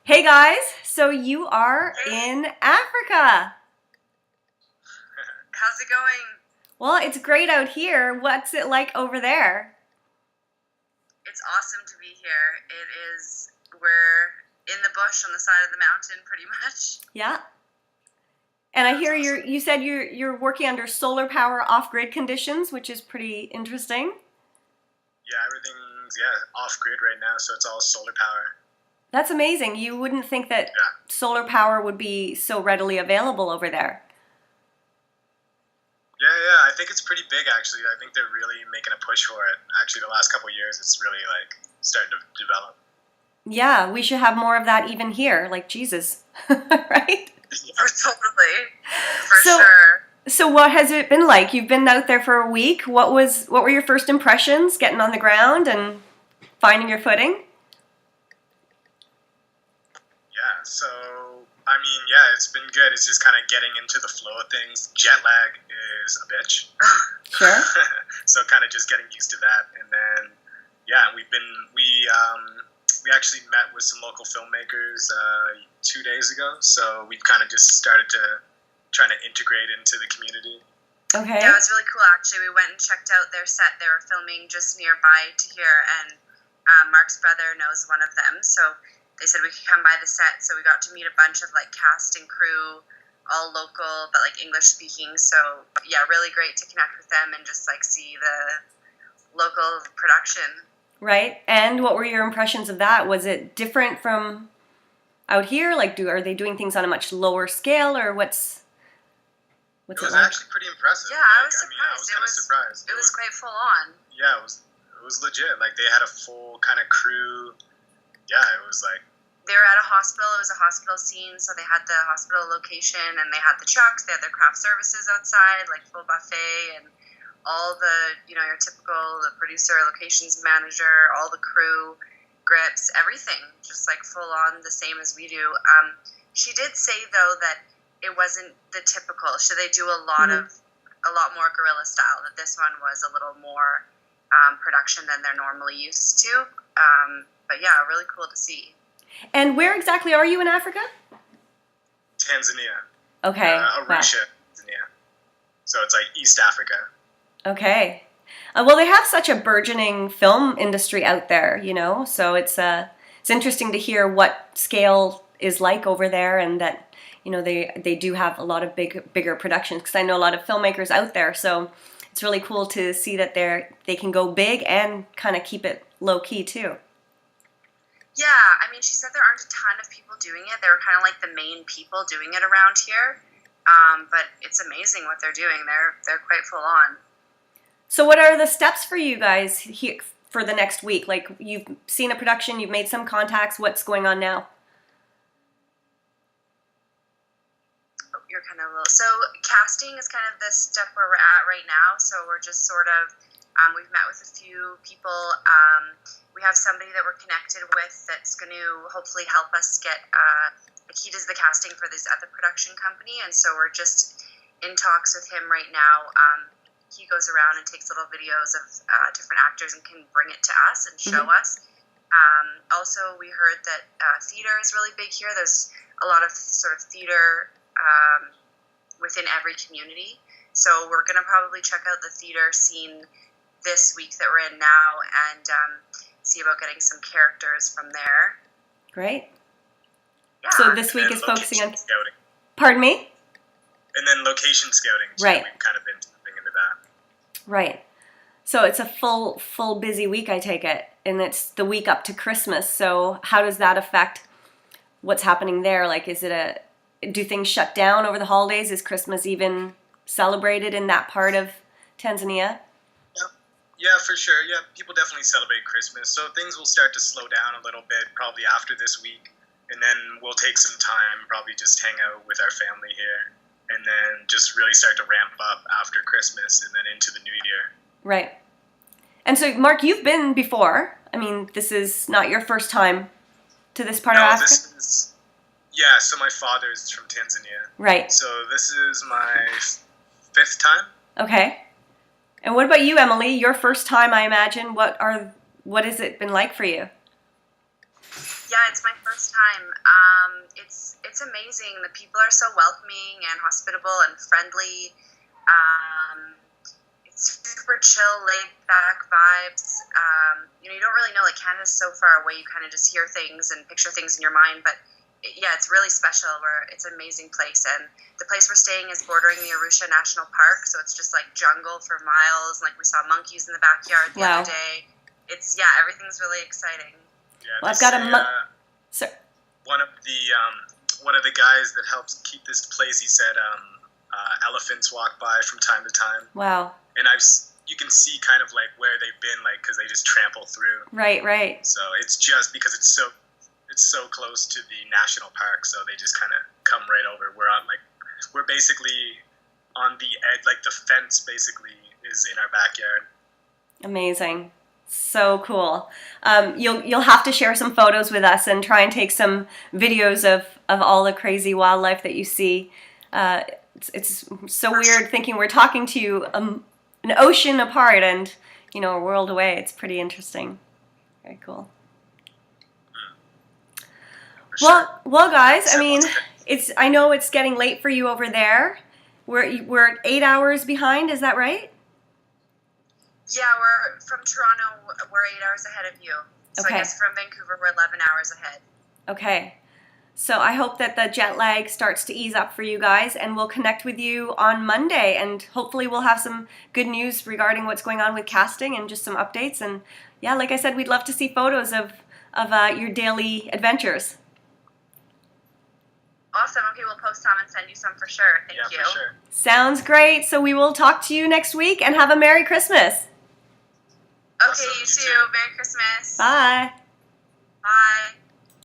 Hey guys, so you are Hey, in Africa. how's it going? Well, it's great out here. What's it like over there? It's awesome to be here. We're in the bush on the side of the mountain pretty much. Yeah. And I Yeah, it's hear awesome. you said you're working under solar power off-grid conditions, which is pretty interesting. Yeah, everything's off grid right now, so it's all solar power. That's amazing. You wouldn't think that Yeah, solar power would be so readily available over there. yeah. I think it's pretty big actually. I think they're really making a push for it. Actually, the last couple of years, it's really like starting to develop. Yeah, we should have more of that even here, like Jesus. Right? For totally, for So sure. So what has it been like? You've been out there for a week. What were your first impressions getting on the ground and finding your footing? Yeah, so I mean, yeah, it's been good. It's just kind of getting into the flow of things. Jet lag is a bitch, Sure. so kind of just getting used to that. And then yeah, we actually met with some local filmmakers 2 days ago. So we've kind of just started to trying to integrate into the community. Okay. Yeah, it was really cool actually. We went and checked out their set. They were filming just nearby to here, and Mark's brother knows one of them, so they said we could come by the set. So we got to meet a bunch of like cast and crew, all local but like English speaking. So yeah, really great to connect with them and just like see the local production. Right. And what were your impressions of that? Was it different from out here? Like, do are they doing things on a much lower scale, or It what's it was like? actually pretty impressive. Yeah, I Like, was I mean, I surprised. was kind of surprised. It was quite full on. Yeah, it was legit. Like they had a full kind of crew. Yeah, it was like They were at a hospital. It was a hospital scene, so they had the hospital location and they had the trucks. They had their craft services outside, like full buffet and all the your typical the producer, locations manager, all the crew, grips, everything, just like full on the same as we do. She did say though that it wasn't the typical. So they do Hmm. a lot more guerrilla style. That this one was a little more production than they're normally used to. But yeah, really cool to see. And where exactly are you in Africa? Tanzania, Okay. Wow. Arusha, Tanzania. So it's like East Africa. Okay. Well, they have such a burgeoning film industry out there, so it's interesting to hear what scale is like over there, and that they do have a lot of bigger productions, because I know a lot of filmmakers out there. So it's really cool to see that they can go big and kind of keep it low key too. Yeah, I mean, she said there aren't a ton of people doing it. They're kind of like the main people doing it around here. But it's amazing what they're doing. They're quite full on. So what are the steps for you guys here for the next week? Like, you've seen a production, you've made some contacts. What's going on now? Oh, you're kind of low. So casting is kind of the step where we're at right now. So we're just sort of we've met with a few people. We have somebody that we're connected with that's going to hopefully help us get. Like he does the casting for this other production company, and so we're just in talks with him right now. He goes around and takes little videos of different actors and can bring it to us and show Hmm. us. Also, we heard that theater is really big here. There's a lot of sort of theater within every community. So we're going to probably check out the theater scene this week that we're in now and see about getting some characters from there. Great. So Yeah. this And week then is focusing on, location scouting. pardon me? And then location scouting too. Right, We've kind of been tapping into that. right. So it's a full busy week, I take it, and it's the week up to Christmas. So how does that affect what's happening there? Like, do things shut down over the holidays? Is Christmas even celebrated in that part of Tanzania? Yeah, yeah, for sure. Yeah, people definitely celebrate Christmas, so things will start to slow down a little bit probably after this week, and then we'll take some time, probably just hang out with our family here, and then just really start to ramp up after Christmas and then into the new year. Right. And so, Mark, you've been before. I mean, this is not your first time to this part of No, Africa? this is yeah. So my father is from Tanzania, Right. so this is my fifth time. Okay. And what about you, Emily? Your first time, I imagine. What has it been like for you? Yeah, it's my first time. It's amazing. The people are so welcoming and hospitable and friendly. It's super chill, laid back vibes. You don't really know, like, Canada's so far away. You kind of just hear things and picture things in your mind, but yeah, it's really special. It's an amazing place, and the place we're staying is bordering the Arusha National Park, so it's just like jungle for miles. Like, we saw monkeys in the backyard the other day. Everything's really exciting. Yeah, Well, I've got a one of the guys that helps keep this place, he said elephants walk by from time to time. Wow. And you can see kind of like where they've been, like, because they just trample through. Right. So it's just because it's so close to the national park, so they just kind of come right over. We're basically on the edge, like the fence basically is in our backyard. Amazing. So cool. You'll have to share some photos with us and try and take some videos of all the crazy wildlife that you see. It's so weird thinking we're talking to you an ocean apart and a world away. It's pretty interesting. Very cool. Well, guys. I mean, I know it's getting late for you over there. We're 8 hours behind. Is that right? Yeah, we're from Toronto. We're 8 hours ahead of you. So Okay. I guess from Vancouver, we're 11 hours ahead. Okay. So I hope that the jet lag starts to ease up for you guys, and we'll connect with you on Monday, and hopefully we'll have some good news regarding what's going on with casting and just some updates. And yeah, like I said, we'd love to see photos of your daily adventures. Awesome. Okay, we'll post some and send you some for sure. Thank you. Yeah, for sure. Sounds great. So we will talk to you next week, and have a Merry Christmas. Okay, you too. Merry Christmas. Bye. Bye.